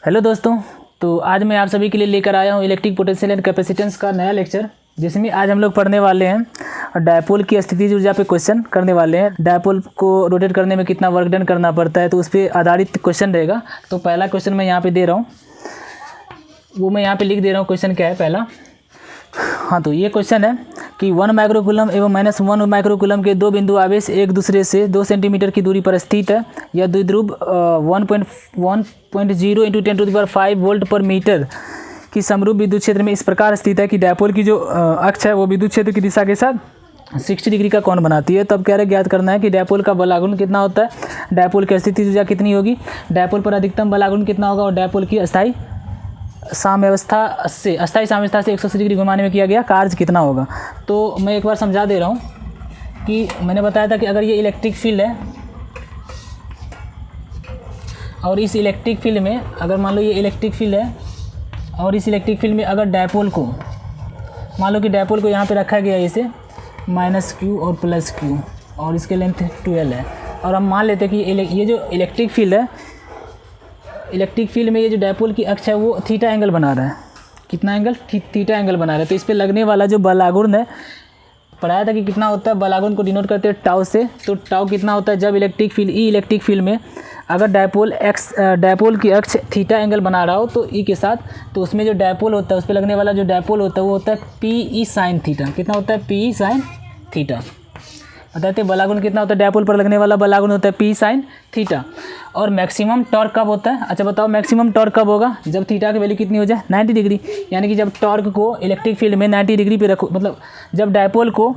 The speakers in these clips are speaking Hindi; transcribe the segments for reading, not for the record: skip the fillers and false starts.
हेलो दोस्तों, तो आज मैं आप सभी के लिए लेकर आया हूँ इलेक्ट्रिक पोटेंशियल एंड कैपेसिटेंस का नया लेक्चर, जिसमें आज हम लोग पढ़ने वाले हैं डायपोल की स्थितिज ऊर्जा पे क्वेश्चन करने वाले हैं। डायपोल को रोटेट करने में कितना वर्क डन करना पड़ता है, तो उस पर आधारित क्वेश्चन रहेगा। तो पहला क्वेश्चन मैं यहाँ पे दे रहा हूँ, वो मैं यहाँ पे लिख दे रहा हूँ। क्वेश्चन क्या है पहला? हाँ, तो ये क्वेश्चन है कि 1 माइक्रोकूलम एवं -1 माइक्रोकूलम के दो बिंदु आवेश एक दूसरे से 2 सेंटीमीटर की दूरी पर स्थित है। यह द्विध्रुव 1.0 × 10⁵ वोल्ट पर मीटर की समरूप विद्युत क्षेत्र में इस प्रकार स्थित है कि डायपोल की जो अक्ष है वो विद्युत क्षेत्र की दिशा के साथ 60 डिग्री का कोण बनाती है। तब क्या है, ज्ञात करना है कि डायपोल का बल आघूर्ण कितना होता है, डायपोल की स्थितिज ऊर्जा कितनी होगी, डायपोल पर अधिकतम बल आघूर्ण कितना होगा, और डायपोल की अस्थायी साम्यावस्था से 180 डिग्री घुमाने में किया गया कार्य कितना होगा। तो मैं एक बार समझा दे रहा हूँ कि मैंने बताया था कि अगर ये इलेक्ट्रिक फील्ड है और इस इलेक्ट्रिक फील्ड में अगर मान लो ये इलेक्ट्रिक फील्ड है और इस इलेक्ट्रिक फील्ड में अगर डायपोल को मान लो कि डायपोल को यहाँ पे रखा गया इसे -q और +q और इसके लेंथ 12 है, और हम मान लेते हैं कि ये जो इलेक्ट्रिक फील्ड है, इलेक्ट्रिक फील्ड में ये जो डायपोल की अक्ष है वो थीटा एंगल बना रहा है। कितना एंगल? थीटा एंगल बना रहा है। तो इस पर लगने वाला जो बल आघूर्ण है, पढ़ाया था कि कितना होता है, बल आघूर्ण को डिनोट करते हैं टाउ से। तो टाउ कितना होता है, जब इलेक्ट्रिक फील्ड इलेक्ट्रिक फील्ड में अगर डायपोल की अक्ष थीटा एंगल बना रहा हो तो ई के साथ, तो उसमें जो डायपोल होता है उस पर लगने वाला जो डायपोल होता है वो होता है PE sin थीटा। कितना होता है? PE sin theta. बताते हैं बल आघूर्ण कितना होता है, डायपोल पर लगने वाला बल आघूर्ण होता है PE sin थीटा। और मैक्सिमम टॉर्क कब होता है? अच्छा बताओ, मैक्सिमम टॉर्क कब होगा? जब थीटा की वैल्यू कितनी हो जाए 90 डिग्री। यानी कि जब टॉर्क को इलेक्ट्रिक फील्ड में 90 डिग्री पे रखो, मतलब जब डायपोल को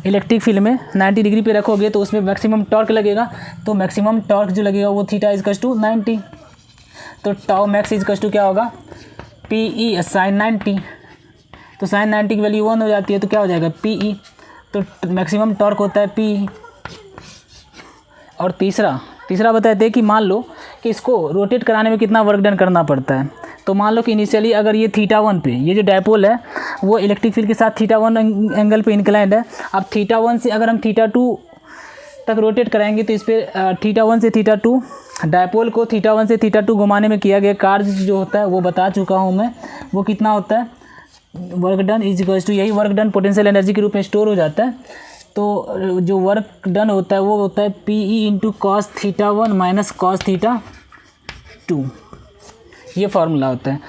इलेक्ट्रिक फील्ड में 90 डिग्री पे रखोगे तो उसमें मैक्सिमम टॉर्क लगेगा। तो मैक्सिमम टॉर्क जो लगेगा वो थीटा = 90। तो टाउ मैक्स = क्या होगा? PE sin 90। तो sin 90 की वैल्यू 1 हो जाती है, तो क्या हो जाएगा? PE। तो मैक्सिमम टॉर्क होता है PE। और तीसरा बताते हैं कि मान लो कि इसको रोटेट कराने में कितना वर्क डन करना पड़ता है। तो मान लो कि इनिशियली अगर ये θ1 पे ये जो डायपोल है वो इलेक्ट्रिक फील्ड के साथ θ1 एंगल पे इंक्लाइंड है। अब θ1 से अगर हम θ2 तक रोटेट कराएंगे तो इस पर θ1 से θ2 डायपोल को θ1 से θ2 घुमाने में किया गया कार्य जो होता है वो बता चुका हूँ मैं। वो कितना होता है? वर्क डन = यही वर्क डन पोटेंशियल एनर्जी के रूप में स्टोर हो जाता है। तो जो वर्क डन होता है वो होता है PE × cos θ1 - cos θ2। ये फार्मूला होता है।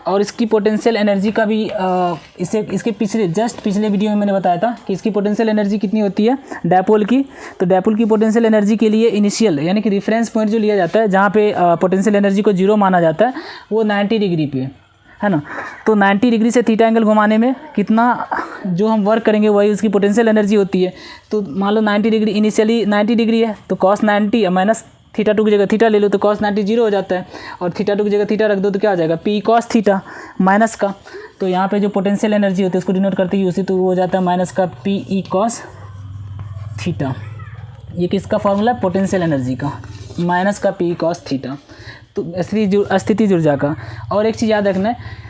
और इसकी पोटेंशियल एनर्जी का भी इसके पिछले वीडियो में मैंने बताया था कि इसकी पोटेंशियल एनर्जी कितनी होती है डायपोल की। तो डायपोल की पोटेंशियल एनर्जी के लिए इनिशियल यानी कि रेफरेंस पॉइंट जो लिया जाता है जहाँ पे पोटेंशियल एनर्जी को 0 माना जाता है वो 90 डिग्री पे है ना। तो 90 डिग्री से थीटा एंगल घुमाने में कितना जो हम वर्क करेंगे वही उसकी पोटेंशियल एनर्जी होती है। तो मान लो 90 डिग्री इनिशियली 90 डिग्री है, तो cos 90 माइनस θ2 की जगह थीटा ले लो तो cos 90 0 हो जाता है, और θ2 की जगह थीटा रख दो तो क्या हो जाएगा? PE cos थीटा माइनस का। तो यहाँ पे जो पोटेंशियल एनर्जी होती है उसको डिनोट करते ही उसी, तो वो हो जाता है माइनस का PE cos थीटा। ये किसका फॉर्मूला है? पोटेंशियल एनर्जी का, माइनस का PE cos थीटा। तो स्थितिज ऊर्जा का। और एक चीज़ याद रखना है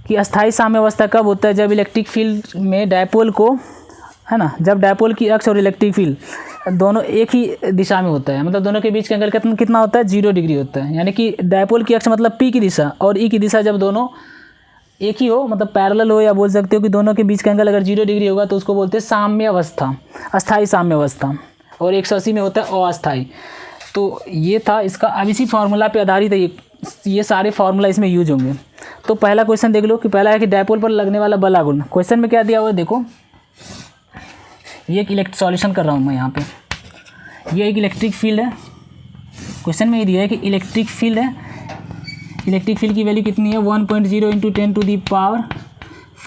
कि अस्थायी साम्यावस्था कब होता है? जब इलेक्ट्रिक फील्ड में डायपोल को है ना, जब डायपोल की अक्ष और इलेक्ट्रिक फील्ड दोनों एक ही दिशा में होता है, मतलब दोनों के बीच का एंगल कितना होता है? 0 डिग्री होता है। यानी कि डायपोल की अक्ष मतलब P की दिशा और E की दिशा जब दोनों एक ही हो, मतलब पैरेलल हो, या बोल सकते हो कि दोनों के बीच का एंगल अगर 0 डिग्री होगा तो उसको बोलते हैं साम्यावस्था, अस्थायी साम्यावस्था। और 180 में होता है अस्थायी। तो ये था इसका। अब इसी फार्मूला पे आधारित है ये सारे फार्मूला इसमें यूज होंगे। तो पहला क्वेश्चन देख लो कि पहला है कि डायपोल पर लगने वाला बल आघूर्ण। क्वेश्चन में क्या दिया हुआ है देखो, ये एक सॉल्यूशन कर रहा हूँ मैं यहाँ पे। ये एक इलेक्ट्रिक फील्ड है, क्वेश्चन में ये दिया है कि इलेक्ट्रिक फील्ड है, इलेक्ट्रिक फील्ड की वैल्यू कितनी है? 1.0 ×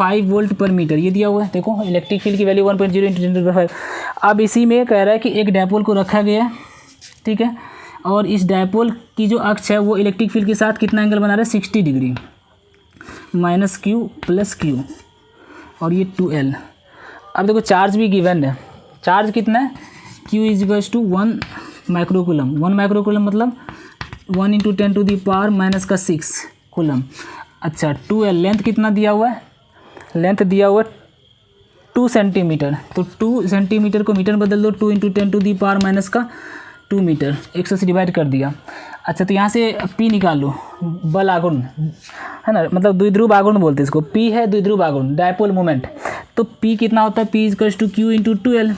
10⁵ वोल्ट पर मीटर। ये दिया हुआ है देखो, इलेक्ट्रिक फील्ड की वैल्यू 1.0 × 10⁵। अब इसी में कह रहा है कि एक डायपोल को रखा गया है, ठीक है, और इस डायपोल की जो अक्ष है वो इलेक्ट्रिक फील्ड के साथ कितना एंगल बना रहा है? 60 डिग्री, -q +q, और ये 2L। अब देखो चार्ज भी गिवन है। चार्ज कितना है? Q = 1 microcoulomb. 1 माइक्रोकूलम मतलब 1 × 10⁻⁻6 कूलम। अच्छा 2L लेंथ कितना दिया हुआ है? लेंथ दिया हुआ है 2 सेंटीमीटर। तो 2 सेंटीमीटर को मीटर बदल दो, 2 × 10⁻⁻6 2 मीटर, 100 से डिवाइड कर दिया। अच्छा तो यहाँ से P निकाल लो, बल आघूर्ण है ना, मतलब द्विध्रुव आघूर्ण बोलते हैं इसको। P है द्विध्रुव आघूर्ण, डायपोल मोमेंट। तो P कितना होता है, P equals to Q into 2L।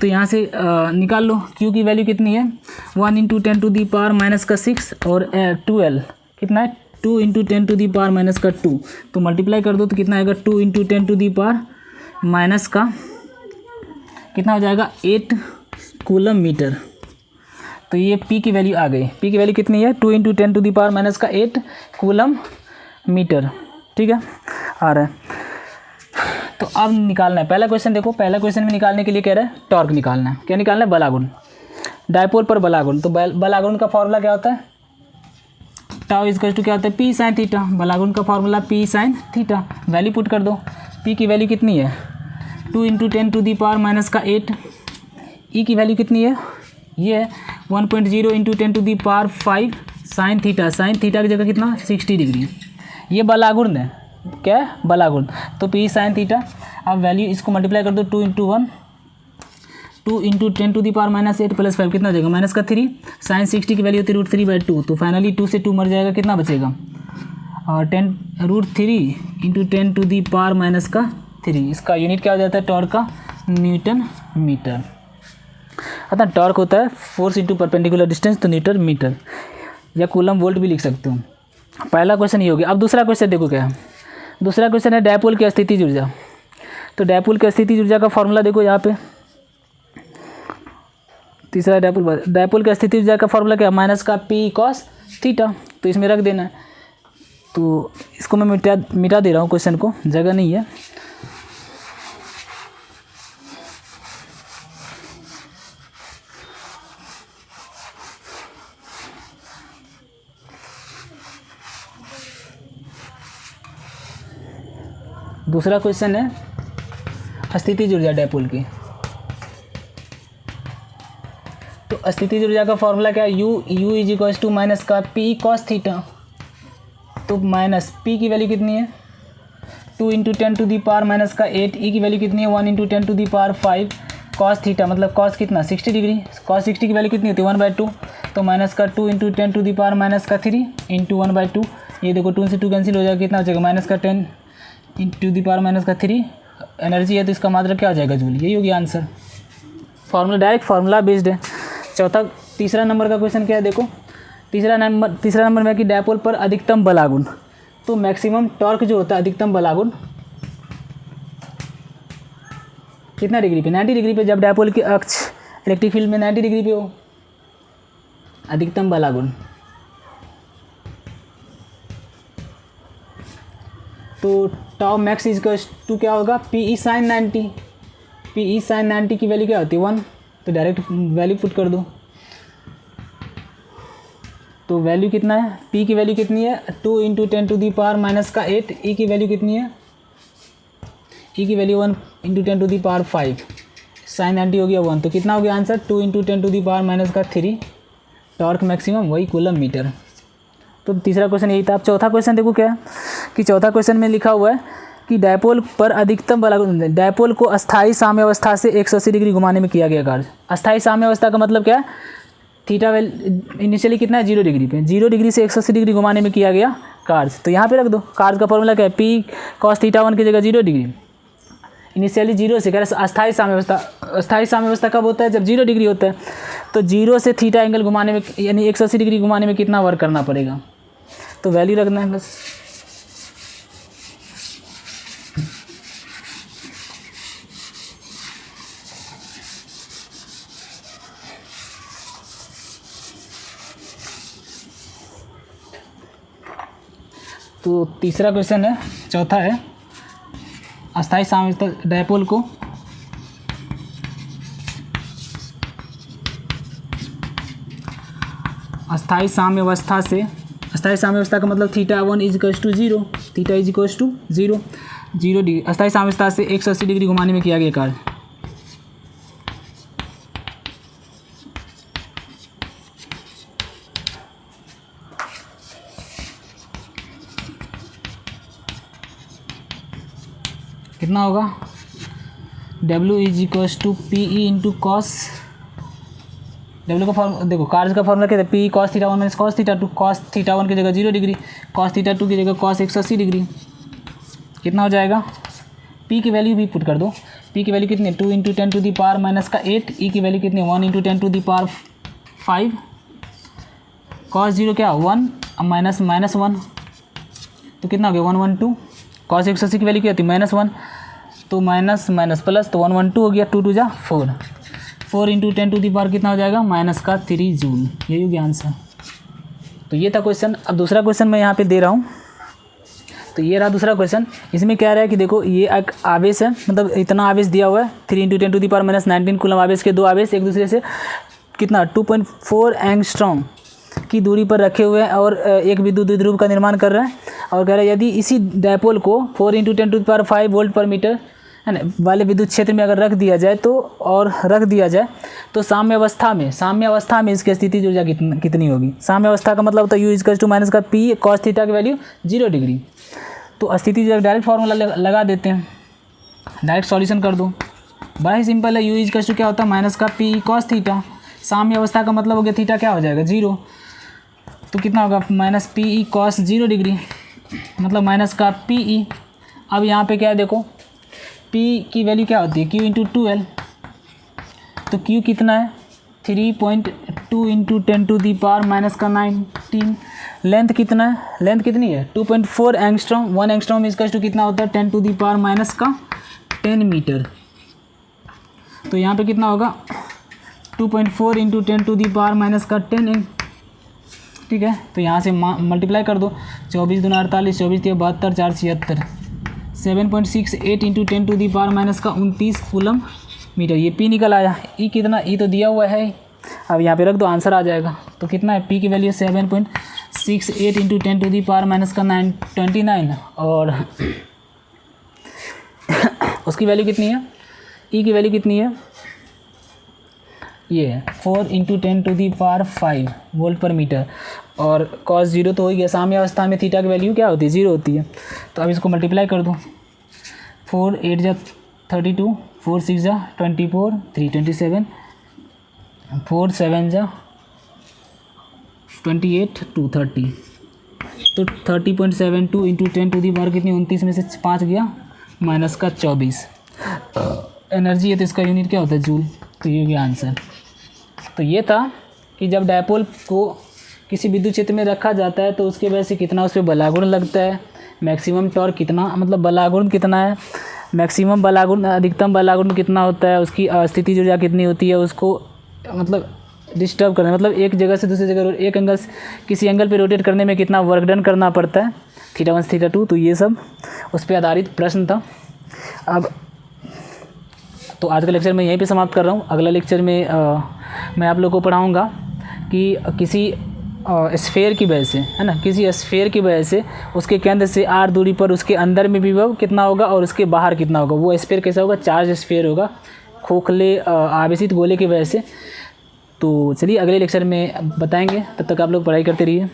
तो यहाँ से निकाल लो, Q की वैल्यू कितनी है 1 into 10 to the power minus का 6 और 2L कितना है 2 into 10 to the power minus का 2। तो मल्टीप्लाई कर दो तो कितना आएगा 2 into 10 to the power minus का कितना हो जाएगा 8 कूलम मीटर। तो ये P की वैल्यू आ गई। P की वैल्यू कितनी है 2 into 10 to the power minus का 8 कूलम मीटर। ठीक है, आ रहा है। तो अब निकालना है पहला क्वेश्चन। देखो पहला क्वेश्चन में निकालने के लिए कह रहा है टॉर्क निकालना है। क्या निकालना है, बल आघूर्ण, डायपोल पर बल आघूर्ण। तो बल आघूर्ण का फॉर्मूला क्या होता है, टाउ इक्वल टू क्या होता है P साइन थीटा। बल आघूर्ण का formula P sine theta. Value put कर दो, P की वैल्यू कितनी है 2 into 10 to the power minus का 8। E की वैल्यू कितनी है, ये है 1.0 into 10 to the power 5 sine theta. Sine theta की जगह कितना 60 डिग्री। ये बल आघूर्ण है, क्या है बल आघूर्ण। तो P साइन थीटा। अब वैल्यू इसको मल्टीप्लाई कर दो 2 into 1 2 into 10 to the power minus 8 plus 5 कितना हो जाएगा माइनस का 3। साइन 60 की वैल्यू होती है √3/2। तो फाइनली 2 से 2 मर जाएगा, कितना बचेगा और 10 √3 into 10 to the power minus का 3। इसका यूनिट क्या हो जाता है टॉर्क का, न्यूटन मीटर। अतः टॉर्क होता है फोर्स इंटू परपेंडिकुलर डिस्टेंस, तो न्यूटन मीटर या कूलम वोल्ट भी लिख सकते हो। पहला क्वेश्चन ये हो गया। अब दूसरा क्वेश्चन देखो क्या है। दूसरा क्वेश्चन है डायपोल की स्थितिज ऊर्जा। तो डायपोल की स्थितिज ऊर्जा का फॉर्मूला देखो यहाँ पे, तीसरा डायपोल की स्थितिज ऊर्जा का फॉर्मूला क्या, माइनस का P cos थीटा। तो इसमें रख देना है। तो इसको मैं मिटा दे रहा हूँ, क्वेश्चन को जगह नहीं है। दूसरा क्वेश्चन है स्थितिज ऊर्जा डायपोल की। तो स्थितिज ऊर्जा का फॉर्मूला क्या है, U is equal to minus का P cos थीटा। तो माइनस P की वैल्यू कितनी है 2 into 10 to the power minus का 8। E की वैल्यू कितनी है 1 into 10 to the power 5 cos theta, मतलब cos कितना 60 डिग्री। cos 60 की वैल्यू कितनी होती है 1/2। तो माइनस का 2 into 10 to the power minus का 3 इंटू 1/2। ये देखो 2 से 2 कैंसिल हो जाएगा, कितना हो जाएगा माइनस का 10 इंटू दी पावर माइनस का 3। एनर्जी है तो इसका मात्रा क्या हो जाएगा जूल। यही होगी answer. Formula direct formula based है। तीसरा नंबर का क्वेश्चन क्या है देखो। तीसरा नंबर में कि डायपोल पर अधिकतम बल आघूर्ण। तो मैक्सिमम टॉर्क जो होता है अधिकतम बल आघूर्ण कितना डिग्री पे 90 डिग्री पे। जब डायपोल की अक्ष इलेक्ट्रिक फील्ड में 90 डिग्री पे हो, अधिकतम बल आघूर्ण। तो टाउ मैक्स इक्वल टू क्या होगा PE साइन 90। PE साइन 90 की वैल्यू क्या होती है 1। तो डायरेक्ट वैल्यू पुट कर दो। तो वैल्यू कितना है, P की वैल्यू कितनी है 2 into 10 to the power minus का 8। E की वैल्यू कितनी है, E की वैल्यू 1 into 10 to the power 5। Sine 90 हो गया 1। तो कितना हो गया answer 2 into 10 to the power minus का 3। टॉर्क मैक्सिमम वही कूलम मीटर। तो तीसरा क्वेश्चन यही था। अब चौथा क्वेश्चन देखो क्या है कि चौथा क्वेश्चन में लिखा हुआ है कि डायपोल पर अधिकतम बल आघूर्ण। डायपोल को अस्थायी साम्यावस्था से 180 डिग्री घुमाने में किया गया कार्य। अस्थायी साम्यावस्था का मतलब क्या है, थीटा इनिशियली कितना है 0 डिग्री पे, 0 डिग्री से 180 डिग्री घुमाने में किया गया कार्य। तो यहाँ पे रख दो। कार्य का फॉर्मूला क्या है P cos थीटा 1 की जगह 0 डिग्री। इनिशियली 0 से कह रहे अस्थायी साम्यावस्था। अस्थायी साम्यावस्था कब होता है, जब 0 डिग्री होता है। तो 0 से थीटा एंगल घुमाने में यानी 180 डिग्री घुमाने में कितना वर्क करना पड़ेगा। तो वैल्यू रखना है बस। तो तीसरा क्वेश्चन है, चौथा है अस्थायी साम्यावस्था डायपोल को अस्थायी साम्यावस्था का मतलब theta 1 is equal to 0। Theta is equal to 0 degree. अस्थायी साम्यावस्था से 180 डिग्री घुमाने में किया गया कार्य। कितना होगा W is equal to PE into cos W का फॉर्म देखो, कार्य का फॉर्मूला क्या था, P cos theta 1 minus cos theta 2, cos theta 1 की जगह 0 डिग्री, कॉस थीटा 2 की जगह कॉस 180 डिग्री। कितना हो जाएगा, पी की वैल्यू भी पुट कर दो, पी की वैल्यू कितनी है 2 × 10 टू दी पावर -8, ई की वैल्यू कितनी है 1 × 10 टू दी पावर 5, कॉस 0 क्या 1 -1, तो कितना हो गया 112, कॉस 180 की वैल्यू क्या होती है -1, तो माइनस माइनस प्लस, तो 112 हो गया, 2 2 जा 4, 4 × 10 टू दी पावर कितना हो जाएगा -3 जूल। यही हो गया आंसर। तो ये था क्वेश्चन। अब दूसरा क्वेश्चन मैं यहाँ पे दे रहा हूँ। तो ये रहा दूसरा क्वेश्चन। इसमें क्या रहा है कि देखो ये एक आवेश है, मतलब इतना आवेश दिया हुआ है 3 × 10 टू दी पावर -19 कूलम आवेश के दो आवेश एक दूसरे से कितना 2.4 एंगस्ट्रॉम की दूरी पर रखे हुए हैं और एक विद्युत द्विध्रुव का निर्माण कर रहा है। और कह रहा है यदि इसी डायपोल को 4 × 10 टू दी पावर 5 वोल्ट पर मीटर है ना वाले विद्युत क्षेत्र में अगर रख दिया जाए तो साम्य अवस्था में इसकी स्थिति ऊर्जा कितनी होगी। साम्य अवस्था का मतलब होता है U = माइनस का पी कॉस थीटा की वैल्यू 0 डिग्री। तो स्थिति ऊर्जा डायरेक्ट फार्मूला लगा देते हैं, डायरेक्ट सॉल्यूशन कर दो। बड़ा ही सिंपल है, U = क्या होता है माइनस का पी कॉस थीटा। साम्य अवस्था का मतलब हो गया थीटा क्या हो जाएगा 0, तो कितना होगा -PE कॉस 0 डिग्री, मतलब माइनस का PE। अब यहाँ पे क्या है देखो, P की वैल्यू क्या होती है Q × 2L, तो Q कितना है 3.2 × 10 टू दी पावर -19। लेंथ कितना है, लेंथ कितनी है 2.4 एंगस्ट्रॉम, 1 एंगस्ट्रॉम = कितना होता है 10 टू दी पावर -10 मीटर। तो यहाँ पे कितना होगा 2.4 × 10 टू दी पावर -10। ठीक है, तो यहाँ से मल्टीप्लाई कर दो, 24 दूना 48, 24 × 72, 4 76, 7.68 × 10 to the power -29 coulomb metre. ये P निकल आया। ई कितना, ई तो दिया हुआ है, अब यहाँ पे रख दो आंसर आ जाएगा। तो कितना है P की वैल्यू 7.68 × 10 टू दी पावर -29 और उसकी वैल्यू कितनी है, ई की वैल्यू कितनी है, ये 4 × 10 टू दी पावर 5 वोल्ट पर मीटर। और cos 0 तो हो गया, साम्य अवस्था में थीटा की वैल्यू क्या होती है 0 होती है। तो अब इसको मल्टीप्लाई कर दो, 4 8 जा 32, 4 6 जा 24, 3 27, 4 7 जा 28, 2 30, तो 30.72 × 10 टू दी पावर कितनी 29 में से 5 गया -24 एनर्जी है, तो इसका यूनिट क्या होता है जूल। तो ये गया आंसर। तो ये था कि जब डायपोल को किसी विद्युत क्षेत्र में रखा जाता है तो उसके वजह से कितना उस पर बलागुण लगता है, मैक्सिमम टॉर्क कितना, मतलब बलागुण कितना है, मैक्सिमम बलागुण अधिकतम बलागुण कितना होता है, उसकी स्थिति ऊर्जा कितनी होती है, उसको मतलब डिस्टर्ब करना, मतलब एक जगह से दूसरी जगह एक एंगल किसी एंगल पे रोटेट करने में कितना वर्क डन करना पड़ता है, थीटा 1 थीटा 2। तो ये सब उस पर आधारित प्रश्न था। अब तो आज का लेक्चर मैं यहीं पे समाप्त कर रहा हूँ। अगला लेक्चर में मैं आप लोगों को पढ़ाऊँगा कि किसी स्फेयर की वजह से, है ना, किसी स्फेयर की वजह से उसके केंद्र से r दूरी पर उसके अंदर में विभव कितना होगा और उसके बाहर कितना होगा। वो स्फेयर कैसा होगा, चार्ज स्फेयर होगा, खोखले आवेशित गोले की वजह से। तो चलिए अगले लेक्चर में बताएंगे, तब तक आप लोग पढ़ाई करते रहिए।